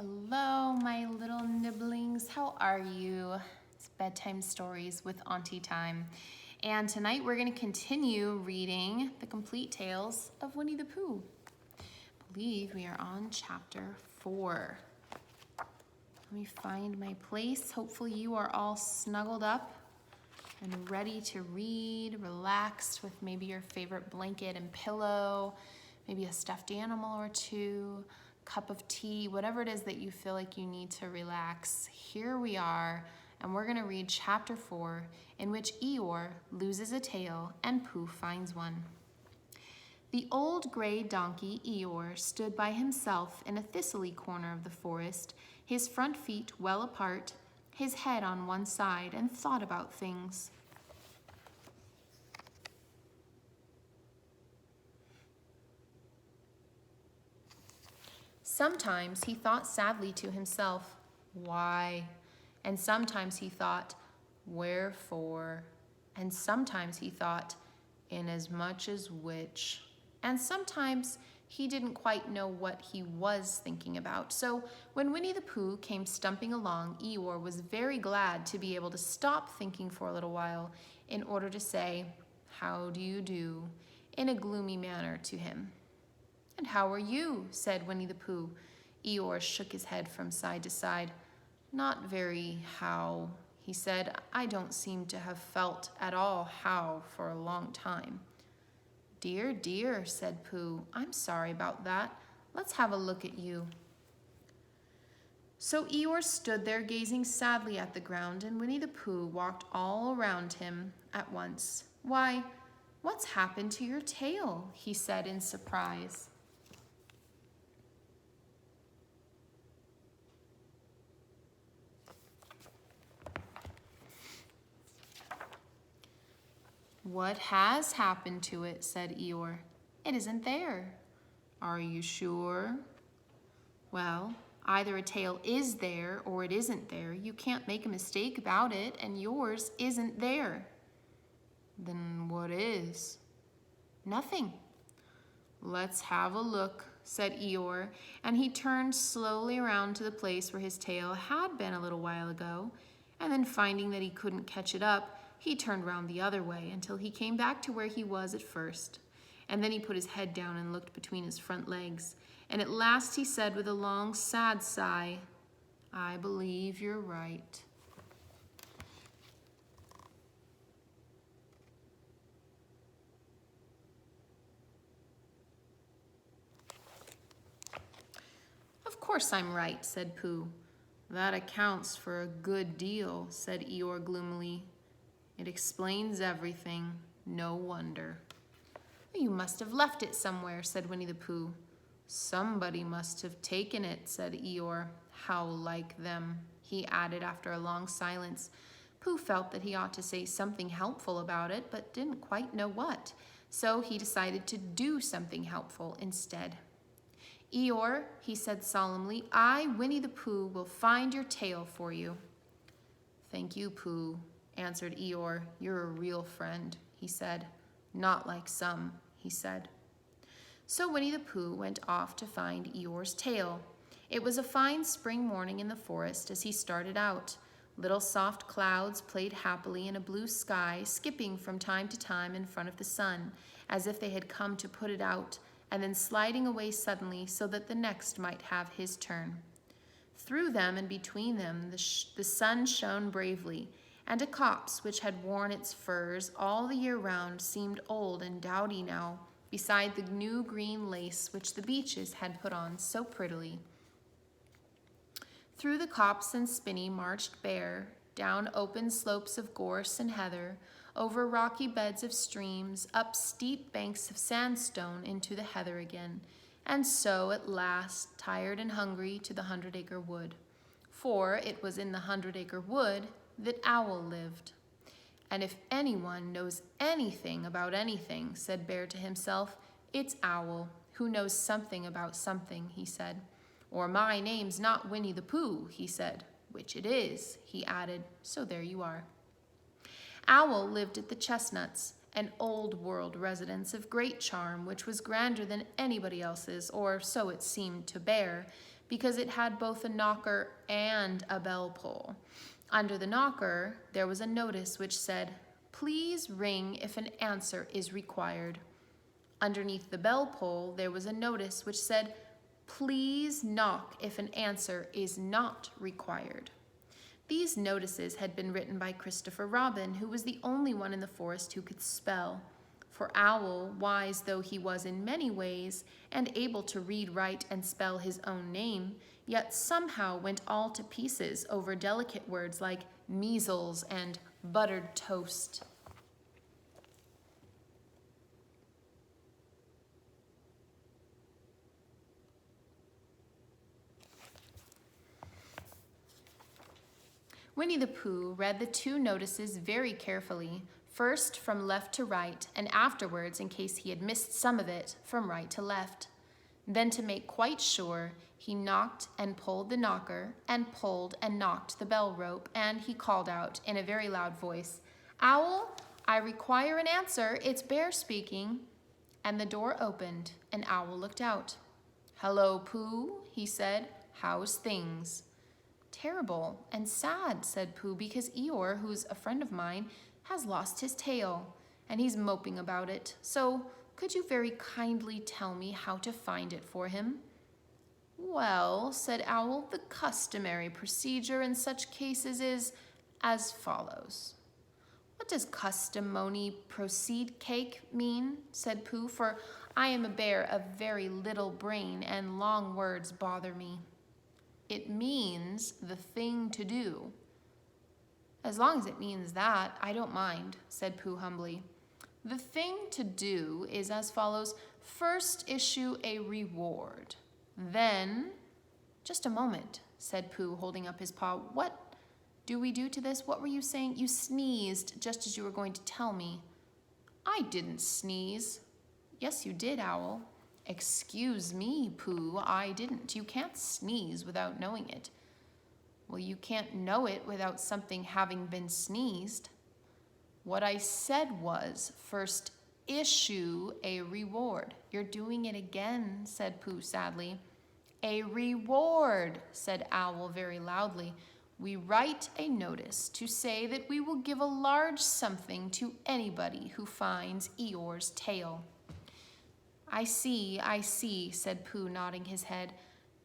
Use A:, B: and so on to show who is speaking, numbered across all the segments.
A: Hello, my little Niblings. How are you? It's Bedtime Stories with Auntie time. And tonight we're going to continue reading the complete tales of Winnie the Pooh. I believe we are on chapter 4. Let me find my place. Hopefully you are all snuggled up and ready to read, relaxed with maybe your favorite blanket and pillow, maybe a stuffed animal or two, cup of tea, whatever it is that you feel like you need to relax. Here we are, and we're gonna read chapter 4, in which Eeyore loses a tail and Pooh finds one. The old gray donkey Eeyore stood by himself in a thistly corner of the forest, his front feet well apart, his head on one side, and thought about things. Sometimes he thought sadly to himself, "Why?" And sometimes he thought, "Wherefore?" And sometimes he thought, "Inasmuch as which?" And sometimes he didn't quite know what he was thinking about. So when Winnie the Pooh came stumping along, Eeyore was very glad to be able to stop thinking for a little while in order to say, "How do you do?" in a gloomy manner to him. "And how are you?" said Winnie the Pooh. Eeyore shook his head from side to side. "Not very how," he said. "I don't seem to have felt at all how for a long time." "Dear, dear," said Pooh, "I'm sorry about that. Let's have a look at you." So Eeyore stood there gazing sadly at the ground, and Winnie the Pooh walked all around him at once. "Why, what's happened to your tail?" he said in surprise. "What has happened to it?" said Eeyore. "It isn't there." "Are you sure?" "Well, either a tail is there or it isn't there. You can't make a mistake about it, and yours isn't there." "Then what is?" "Nothing." "Let's have a look," said Eeyore, and he turned slowly around to the place where his tail had been a little while ago, and then finding that he couldn't catch it up, he turned round the other way until he came back to where he was at first. And then he put his head down and looked between his front legs, and at last he said with a long, sad sigh, "I believe you're right." "Of course I'm right," said Pooh. "That accounts for a good deal," said Eeyore gloomily. "It explains everything. No wonder." "You must have left it somewhere," said Winnie the Pooh. "Somebody must have taken it," said Eeyore. "How like them," he added after a long silence. Pooh felt that he ought to say something helpful about it, but didn't quite know what, so he decided to do something helpful instead. "Eeyore," he said solemnly, "I, Winnie the Pooh, will find your tail for you." "Thank you, Pooh," answered Eeyore. "You're a real friend," he said. "Not like some," he said. So Winnie the Pooh went off to find Eeyore's tail. It was a fine spring morning in the forest as he started out. Little soft clouds played happily in a blue sky, skipping from time to time in front of the sun, as if they had come to put it out, and then sliding away suddenly so that the next might have his turn. Through them and between them the sun shone bravely, and a copse which had worn its furs all the year round seemed old and dowdy now, beside the new green lace which the beeches had put on so prettily. Through the copse and spinney marched Bear, down open slopes of gorse and heather, over rocky beds of streams, up steep banks of sandstone into the heather again, and so at last, tired and hungry, to the 100-acre wood. For it was in the 100-acre wood that Owl lived. "And if anyone knows anything about anything," said Bear to himself, "it's Owl, who knows something about something," he said. "Or my name's not Winnie the Pooh," he said, "which it is," he added, "so there you are." Owl lived at the Chestnuts, an old-world residence of great charm, which was grander than anybody else's, or so it seemed to Bear, because it had both a knocker and a bell pull. Under the knocker, there was a notice which said, "Please ring if an answer is required." Underneath the bell pull, there was a notice which said, "Please knock if an answer is not required." These notices had been written by Christopher Robin, who was the only one in the forest who could spell. For Owl, wise though he was in many ways, and able to read, write, and spell his own name, yet somehow went all to pieces over delicate words like measles and buttered toast. Winnie the Pooh read the two notices very carefully, first from left to right, and afterwards, in case he had missed some of it, from right to left. Then, to make quite sure, he knocked and pulled the knocker, and pulled and knocked the bell rope, and he called out in a very loud voice, "Owl, I require an answer. It's Bear speaking." And the door opened, and Owl looked out. "Hello, Pooh," he said. "How's things?" "Terrible and sad," said Pooh, "because Eeyore, who's a friend of mine, has lost his tail, and he's moping about it. So could you very kindly tell me how to find it for him?" "Well," said Owl, "the customary procedure in such cases is as follows." "What does customony proceed cake mean?" said Pooh, "for I am a bear of very little brain, and long words bother me." "It means the thing to do." "As long as it means that, I don't mind," said Pooh humbly. "The thing to do is as follows. First issue a reward. Then—" "Just a moment," said Pooh, holding up his paw. "What do we do to this? What were you saying? You sneezed just as you were going to tell me." "I didn't sneeze." "Yes, you did, Owl." "Excuse me, Pooh, I didn't. You can't sneeze without knowing it." "Well, you can't know it without something having been sneezed." "What I said was, first issue a reward." "You're doing it again," said Pooh sadly. "A reward," said Owl very loudly. "We write a notice to say that we will give a large something to anybody who finds Eeyore's tail." I see, said Pooh, nodding his head.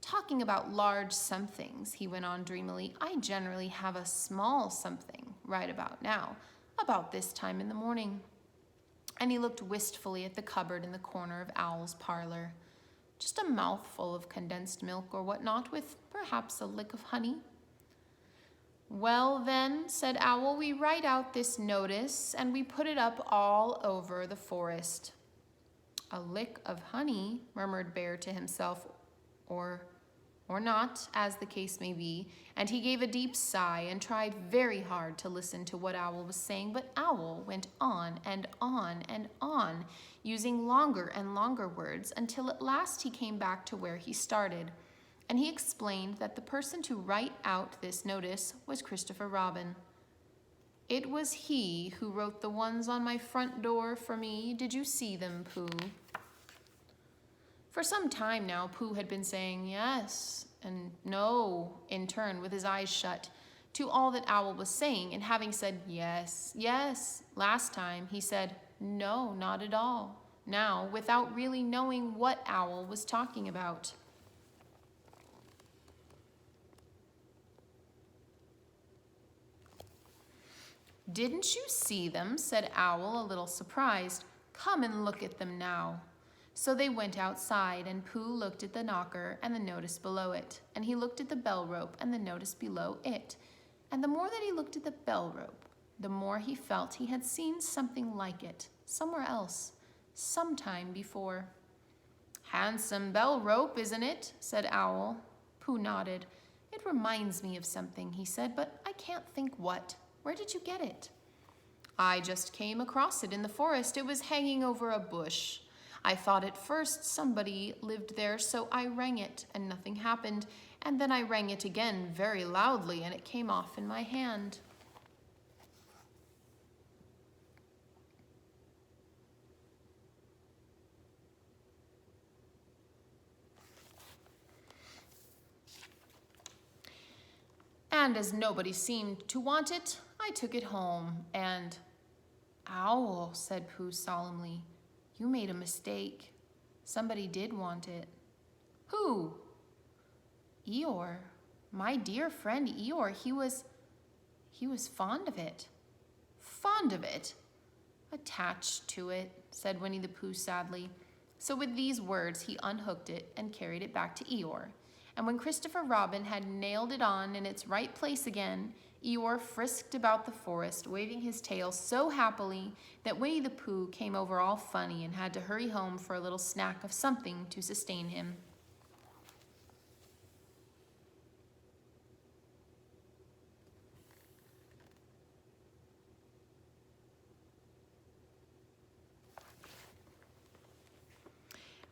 A: "Talking about large somethings," he went on dreamily, "I generally have a small something right about now, about this time in the morning." And he looked wistfully at the cupboard in the corner of Owl's parlor. "Just a mouthful of condensed milk or whatnot, with perhaps a lick of honey." "Well then," said Owl, "we write out this notice and we put it up all over the forest." "A lick of honey," murmured Bear to himself, or not, as the case may be, and he gave a deep sigh and tried very hard to listen to what Owl was saying, but Owl went on and on and on, using longer and longer words, until at last he came back to where he started, and he explained that the person to write out this notice was Christopher Robin. "It was he who wrote the ones on my front door for me. Did you see them, Pooh?" For some time now, Pooh had been saying yes and no in turn with his eyes shut to all that Owl was saying, and having said yes, yes last time, he said no, not at all now, without really knowing what Owl was talking about. "Didn't you see them?" said Owl, a little surprised. "Come and look at them now." So they went outside, and Pooh looked at the knocker and the notice below it, and he looked at the bell rope and the notice below it. And the more that he looked at the bell rope, the more he felt he had seen something like it somewhere else, sometime before. "Handsome bell rope, isn't it?" said Owl. Pooh nodded. "It reminds me of something," he said, "but I can't think what. Where did you get it?" "I just came across it in the forest. It was hanging over a bush. I thought at first somebody lived there, so I rang it, and nothing happened. And then I rang it again very loudly, and it came off in my hand." And as nobody seemed to want it, I took it home and... Owl, said Pooh solemnly, you made a mistake. Somebody did want it. Who? Eeyore. My dear friend Eeyore, he was fond of it. Fond of it? Attached to it, said Winnie the Pooh sadly. So with these words, he unhooked it and carried it back to Eeyore. And when Christopher Robin had nailed it on in its right place again, Eeyore frisked about the forest, waving his tail so happily that Winnie the Pooh came over all funny and had to hurry home for a little snack of something to sustain him.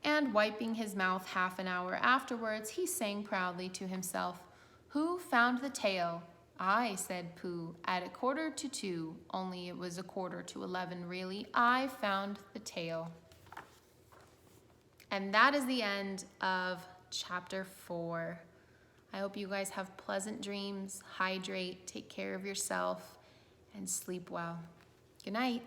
A: And wiping his mouth half an hour afterwards, he sang proudly to himself, "Who found the tail?" "I," said Pooh, "at 1:45, only it was 11:15 really. I found the tail." And that is the end of chapter 4. I hope you guys have pleasant dreams, hydrate, take care of yourself, and sleep well. Good night.